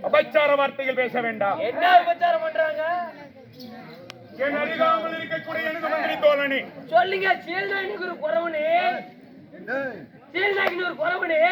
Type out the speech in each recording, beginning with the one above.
அபச்சார வார்த்தைகள் பேச வேண்டாம். என்ன அபச்சாரம் பண்றாங்க? என் அருகாமல் இருக்கக்கூடிய எனது மந்திரி தோழனே சொல்லுங்க. சீல்நாயனுக்கு ஒரு குறவனே, சீல்நாயனுக்கு ஒரு குறவனே.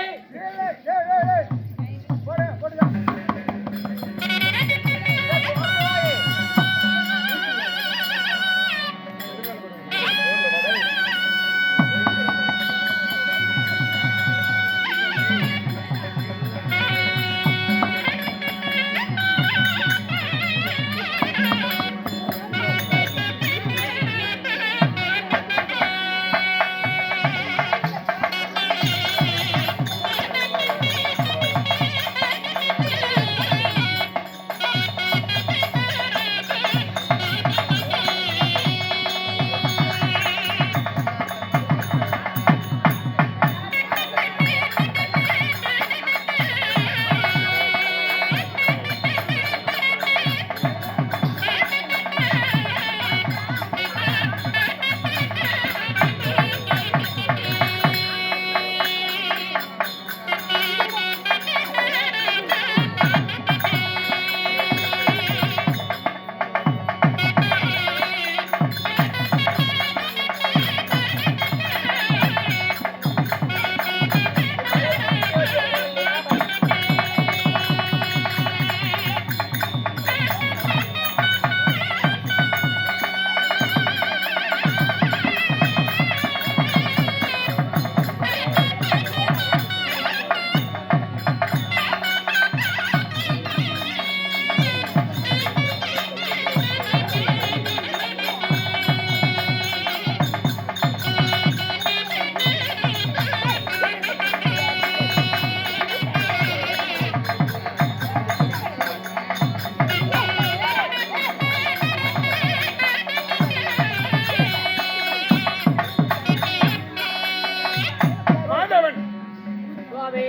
சுவாமி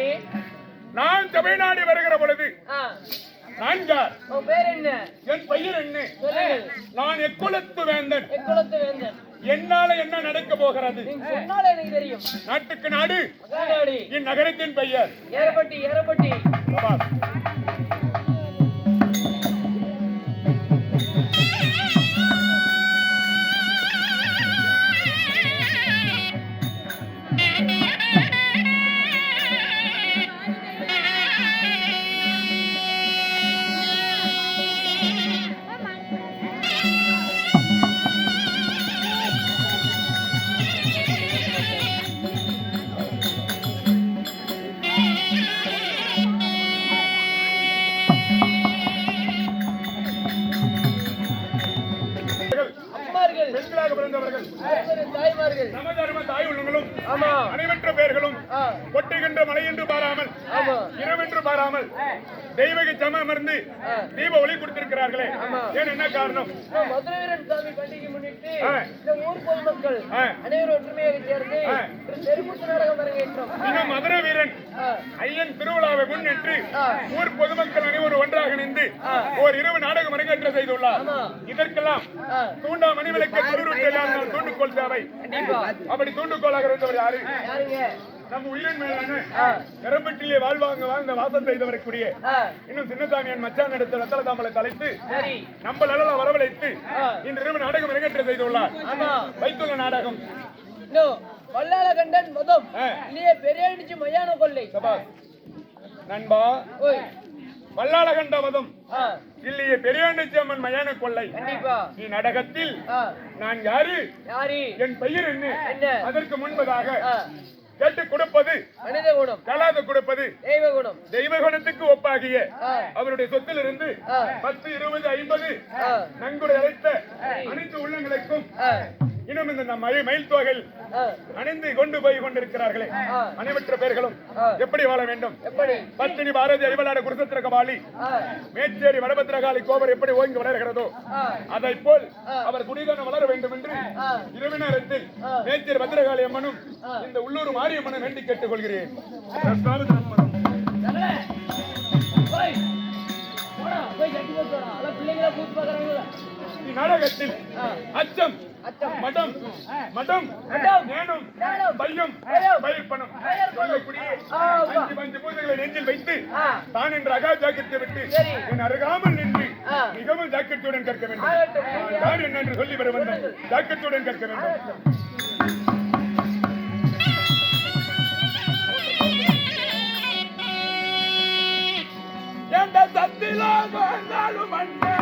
நான் தமிழ்நாடு வருகிற பொழுது ஆ, நான் யார்? உன் பேர் என்ன? என் பெயர் என்ன? சொல்லுங்கள். நான் எக்குலத்து வேந்தன். எக்குலத்து வேந்தன். என்னால என்ன நடக்க போகிறது? நீங்க சொன்னாலே எனக்கு தெரியும். நாட்டுக்கு நாடு மகாநாடி. இந்நகரத்தின் பெயர் ஏரப்பட்டி ஏரப்பட்டி. சபாஷ். அம்மார்கள். பெண்களாக பிறந்தவர்கள் தாய்மார்கள். நமதர்ம தாய் உள்ளங்களும் ஆமா. அனைவற்ற பெயர்களும் ஆ, கொட்டுகின்ற மலை என்று பாராமல் ஆமா. இரவென்று பாராமல் தெய்வக சம அமர்ந்து ஆ. தீப ஒளி கொடுத்திருக்கிறார்களே ஆமா. ஏன் என்ன காரணம்? மதுரை வீரன் சாமி பண்டிகை முன்னிட்டு ஆ. இந்த ஊர் பொதுமக்கள் ஆ. அனைவரும் ஒற்றுமையாக சேர்ந்து ஆ. ஒரு தெருக்கூத்து நாடகம் அரங்கேற்றோம். இன்னும் மதுரை வீரன் ஆ, ஐயன் திருவிழாவை முன்னிட்டு ஆ. ஊர் பொதுமக்கள் அனைவரும் ஒன்றாக இணைந்து ஆ. ஓர் இரவு நாடகம் அரங்கேற்றம் செய்துள்ளார். ஆமா. இதற்கெல்லாம் ஆ. தூண்டா மணிவிளக்க குளிர்விட்டெல்லாம் தூண்டுகோல் தேவை. கண்டிப்பா. அப்படி தூண்டுகோலாக இருந்தவர் யாரு? யாருங்க? நம்ம உயிரின் மேலான ஆ. எரம்பட்டிலே வாழ்ந்த வாசம் செய்தவருக்குரிய ஆ, இன்னும் சின்னசாமியன் மச்சான் எடுத்த ரத்தல தாமலை தலைத்து சரி. நம்ம நல்லா வரவழைத்து ஆ. இன்று இரவு நாடகம் அரங்கேற்றம் செய்துள்ளார். ஆமா. வைத்துள்ள நாடகம் இன்னும் வல்லாளகண்டன் மொதம் ஆ. இல்லையே பெரியாணிச்சு மயான கொள்ளை. சபாஸ். நண்பா, ஓய். வல்லாளகண்டவதம் ஆ, இல்லையே பெரியாண்டச்சி அம்மன் மயான கொள்ளை கண்டிப்பா. நீ நாடகத்தில் ஆ, நான் யாரு, யாரு? என் பெயர் என்ன, என்ன? அதற்கு முன்பதாக ஆ, கேட்டு கொடுப்பது மனித குணம், கலாத கொடுப்பது தெய்வ குணம். தெய்வ குணத்துக்கு ஒப்பாகிய ஆ, அவருடைய சொத்திலிருந்து ஆ, 10, 20, 50 ஆ, நன்கொடை அழைத்த அனைத்து உள்ளங்களுக்கும் ஆ, இன்னும் இந்த மயில் தொகையில் ஆ, அணிந்து கொண்டு போய் கொண்டிருக்கிறார்களே ஆ. அனைவற்ற பேர்களும் ஆ. எப்படி வாழ வேண்டும்? எப்படி? பத்தினி பாரதி அறிவலாட குருசத்திர கபாலி ஆ, மேச்சேரி வடபத்திரகாளி கோபர் எப்படி ஓங்கி வளர்கிறதோ ஆ, அதை போல் ஆ. அவர் குடிதான வளர வேண்டும் என்று ஆ. இரவு நேரத்தில் ஆ. மேச்சேரி பத்திரகாளி அம்மனும் ஆ. இந்த உள்ளூர் மாரியம்மனும் வேண்டி கேட்டுக்கொள்கிறேன். தகடே. ஓய். போடா, போய் கட்டி போட்டு வாடா. அல பிள்ளைங்கள கூத்து பார்க்கறாங்களா? நாடகத்தில் ஆ, அச்சம், அச்சம், மடம், மடம், மடம், ஞானம், ஞானம், பயம், பயம், பயப்பணம் பயப்பணம். சொல்லக்கூடிய ஆமா. 5 பூஜைகளை நெஞ்சில் வைத்து ஆ, தான் என்ற அகா ஜாக்கிரத்தை விட்டு சரி. என் அருகாமல் நின்று ஆ. மிகவும் ஜாக்கிரத்துடன் கற்க வேண்டும். ஆகட்டும். நான் யார் என்ன என்று சொல்லி வர வேண்டும். ஜாக்கிரத்துடன் கற்க வேண்டும். எந்த சத்திலோ வந்தாலும் அண்ணே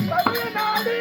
தமிழ்நாடு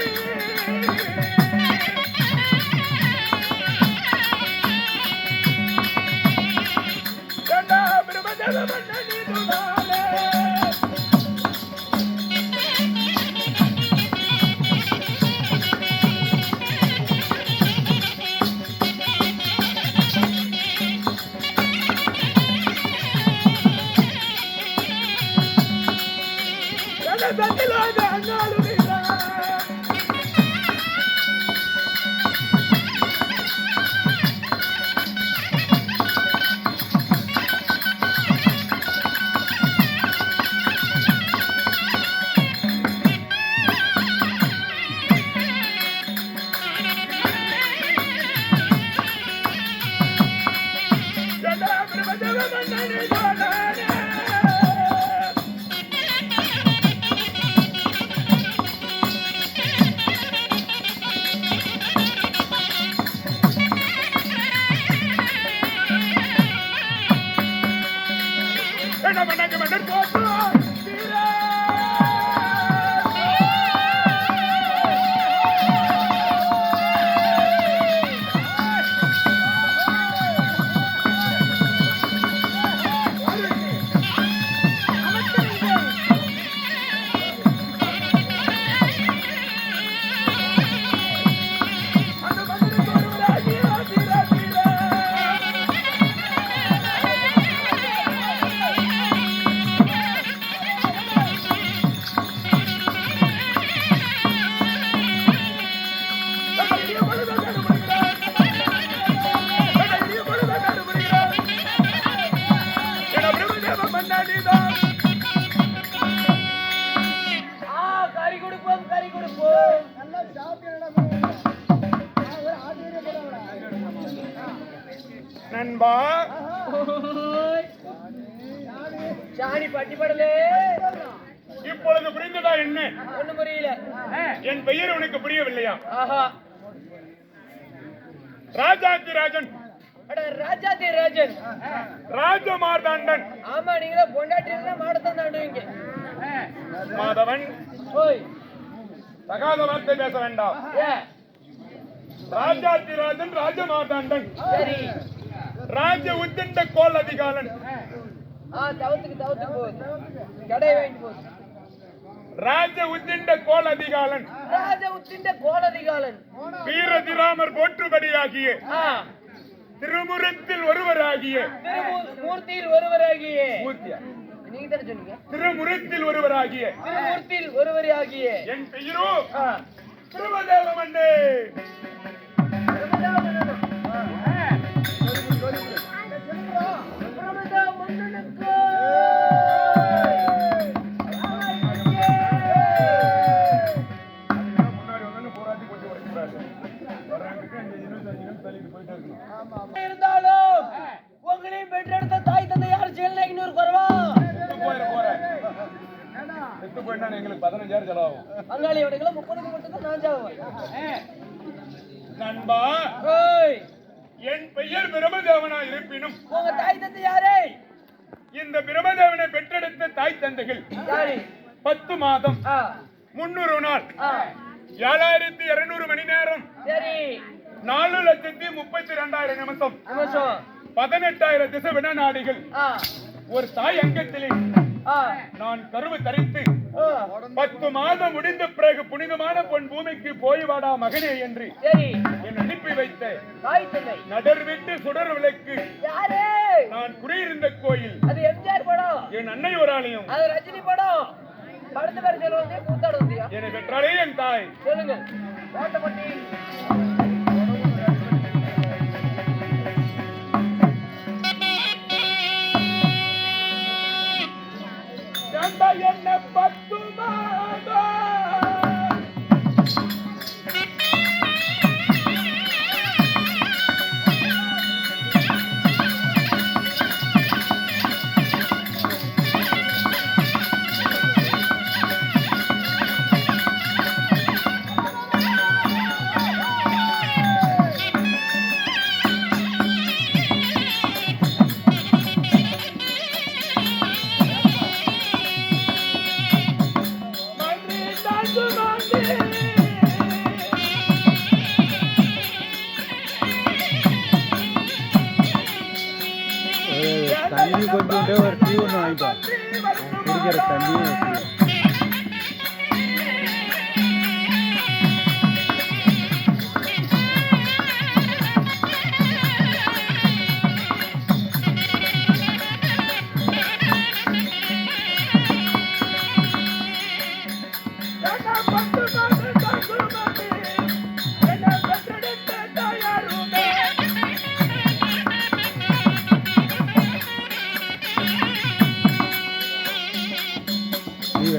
நண்பா ஓய். சாணி பட்டி படலே இப்பொழுது புரிந்ததா என்ன? ஒண்ணும் புரியல. என் பெயர் உனக்கு புரியவில்லையா? ஆஹா. ராஜாதி ராஜன், அட ராஜாதி ராஜன், ராஜமார்தாண்டன், ஆமா நீங்களே பொண்டாட்டி மாடத்தான் தாண்டுவீங்க. மாதவன், ஓய் தகாத வார்த்தை பேச வேண்டாம். ஏ ராஜாதி ராஜன், ராஜமார்தாண்டன், சரி. ராஜ உத்திண்ட கோல் அதிகாலன், தவத்துக்கு போகுது, கடை வாங்கிட்டு போகுது. ராஜ உத்திண்ட கோல் அதிகாலன், ராஜ உத்திண்ட கோலதிகாலன், வீரதிராமர் போற்றுபடியாகிய ஆ, திருமுறத்தில் ஒருவராகிய திருமூர்த்தியில் ஒருவராகிய, மூர்த்தியா? நீங்க தானே சொன்னீங்க, திருமுறத்தில் ஒருவராகிய திருமூர்த்தியில் ஒருவராகிய என் பெயரோ ஆ. திருமதேவமன்னே. பிரமதா மன்னனுக்கு முன்னாடி வந்து போராட்டி கொஞ்சம் உடைக்கிறாரு. வர்றதுக்கு இந்த 25 நிமிஷம் தள்ளிட்டு போயிட்டே இருக்கணும். இருந்தாலும் உங்களையும் பெற்றெடுத்த தாய் தந்தை யார் செயல்ல இன்னொரு குறவா செத்து போயிட்டா எங்களுக்கு 15,000 செலவாகும். அங்காளி அவனுக்கு 30க்கு மட்டும் தான் நான் ஜாவுவேன். நண்பா, ஓய் என் பெயர் பிரமதேவனா இருப்பினும் உங்க தாய் தந்தை யாரே? இந்த பிரமதேவனை பெற்றெடுத்த தாய் தந்தைகள் யாரு? 10 மாதம் ஆ 300 நாள் ஆ 7200 மணி நேரம் சரி 4,32,000 நிமிஷம் நிமிஷம் 18,000 திசை வினாடிகள் ஆ ஒரு தாய் அங்கத்திலே ஆ நான் கருவு தரித்து ஆ 10 மாதம் முடிந்த பிறகு புனிதமான பொன் பூமிக்கு போய் வாடா மகனே என்று சரி என் அனுப்பி வைத்த தாய் தந்தை நடர் விட்டு சுடர் விளக்கு யாரு? நான் குடியிருந்த கோயில் அது எம்ஜிஆர் படம், என் அன்னை ஒரு ஆலயம் அது ரஜினி படம். படத்து பேர் சொல்லுவாங்க, கூத்தாடு வந்தியா? என்னை பெற்றாலே என் தாய். சொல்லுங்க. கோட்டப்பட்டி என்ன 10 மாதம் தண்ணி கொஞ்சம் ஒரு டீ ஒன்று வாங்கிட்டோம் குடிக்கிற தண்ணியும் டீ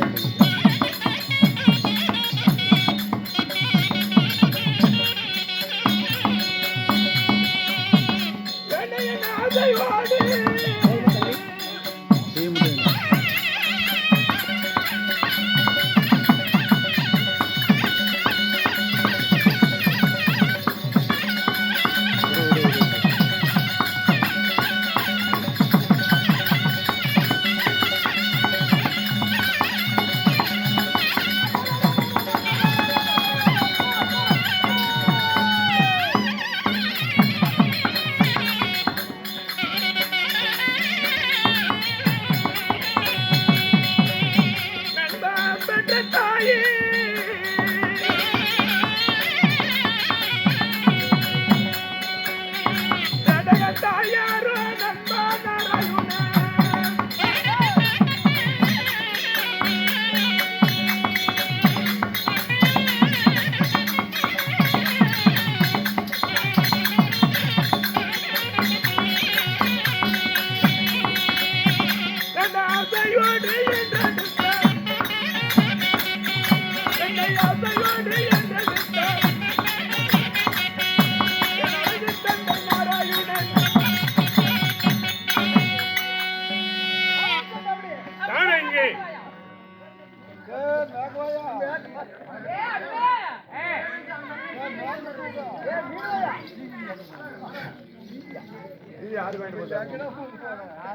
யாருக்கு வாங்கிட்டு போட்டாங்க?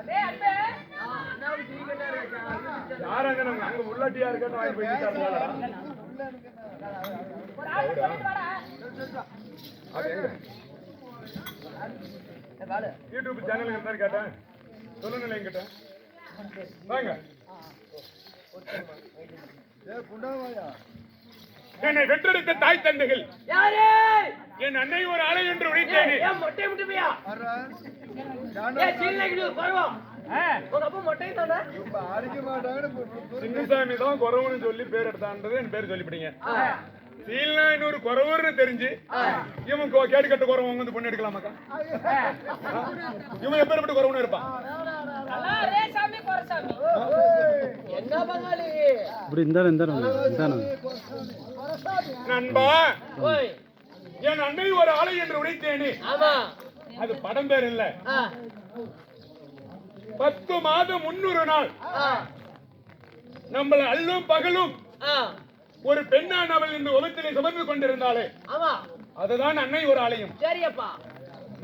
டேய் அண்ணே அண்ணாவுக்கு டீ கண்ணா இருக்கா யார் அங்க நம்ம அங்க உள்ளாட்டியா இருக்கட்டும் வாங்கி போயிட்டாங்களா? ஒரு ஆள் சொல்லிட்டு வாடா அது எங்க வாடா யூடியூப் சேனல் இருந்தாரு கேட்டேன். சொல்லுங்க என்கிட்ட வாங்க. என்னை வென்றெடுத்த தாய் தந்தைகள் யாரு என் அன்னை ஒரு ஆளை என்று உழைத்தேனே. ஏன் மொட்டை முட்டுமையா ஏன் சீலைக்கு பரவா உங்க அப்பா மொட்டை தானே சின்னசாமி தான் குறவுன்னு சொல்லி பேர் எடுத்தான்றது என் பேர் சொல்லிவிட்டீங்க. சீல்னா இன்னொரு குறவுன்னு தெரிஞ்சு இவன் கேடு கட்ட குறவன் வந்து பொண்ணு எடுக்கலாமாக்கா? இவன் எப்பேற்பட்ட குறவுன்னு இருப்பான்? என்ன பங்காளி இப்படி இருந்தாலும் நண்பா, ஓய் என் அன்னை ஒரு ஆளை என்று உழைத்தேனே. ஆமா அது படம் பேர் இல்ல. 10 மாதம் 300 நாள் நம்மள அல்லும் பகலும் ஒரு பெண்ணானவள் இந்த உலகத்திலே சுமந்து கொண்டிருந்தாலே ஆமா அதுதான் அன்னை ஒரு ஆலயம். சரியப்பா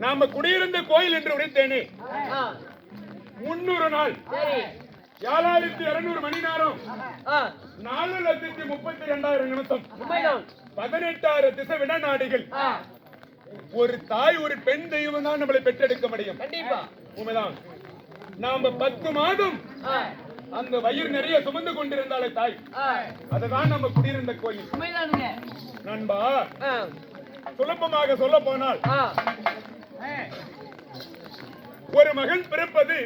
நாம குடியிருந்த கோயில் என்று உழைத்தேனே. 300 நாள் சரி 7200 மணி நேரம் 4,32,000 நிமிஷம் உண்மைதான் 18 திசை விட நாடிகள். ஒரு தாய் ஒரு பெண் தெய்வம் தான் நம்மளை பெற்றெடுக்க முடியும். கண்டிப்பா உண்மைதான். நாம 10 மாதம் அந்த வயிறு நிறைய சுமந்து கொண்டிருந்தாலே தாய் அதுதான் நம்ம குடியிருந்த கோயில். உண்மைதானுங்க நண்பா, சுலபமாக சொல்ல போனால் ஒரு மகன் பிறப்பது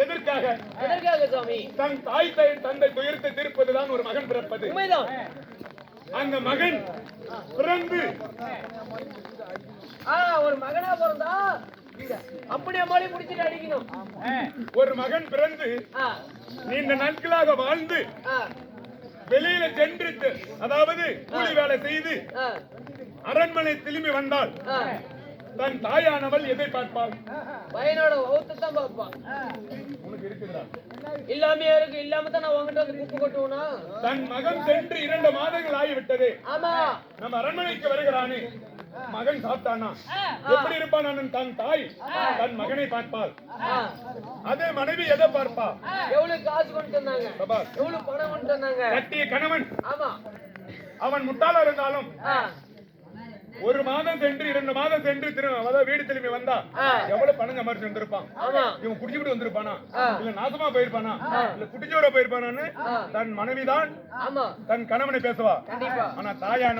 எதற்காக? எதற்காக சாமி? தன் தாய் தந்தை துயரத்தை தீர்ப்பதுதான் ஒரு மகன் பிறப்பது. உண்மைதான். அந்த மகன் பிறந்து ஒரு மகனா பிறந்தா அப்படியே மாடி முடிச்சுட்டு அடிக்கணும். ஒரு மகன் பிறந்து நீண்ட நாட்களாக வாழ்ந்து வெளியில சென்று அதாவது கூலி வேலை செய்து அரண்மனை திரும்பி வந்தால் தன் தாயானவள் எதை பார்ப்பாள்? பையனோட வௌத்தத்தான் பார்ப்பான். உனக்கு இருக்குதா? இல்லாமையா இருக்கு. இல்லாம தான் நான் உங்ககிட்ட வந்து குப்பு கொட்டுவனா? தன் மகன் சென்று 2 மாதங்கள் ஆகிவிட்டது. ஆமா நம்ம அரண்மனைக்கு வருகிறானே, மகன் சாப்பிட்டானா எப்படி இருப்பான்? தன் தாய் தன் மகனை பார்ப்பாள். அதே மனைவி எதை பார்ப்பா? எவ்வளவு காசு கொண்டு வந்தாங்க, எவ்வளவு பணம் கொண்டு வந்தாங்க. கட்டிய கணவன் ஆமா அவன் முட்டாளா இருந்தாலும் 1 மாதம் சென்று 2 மாதம் சென்று அதாவது வீடு திரும்பி வந்தா எவ்வளவு பணம் சம்பாரிச்சு வந்திருப்பான். இவன் குடிச்சுட்டு வந்திருப்பானா, இல்ல நாசமா போயிருப்பானா, இல்ல குடிச்சோட போயிருப்பானான்னு தன் மனைவிதான் தன் கணவனை பேசுவா. ஆனா தாயான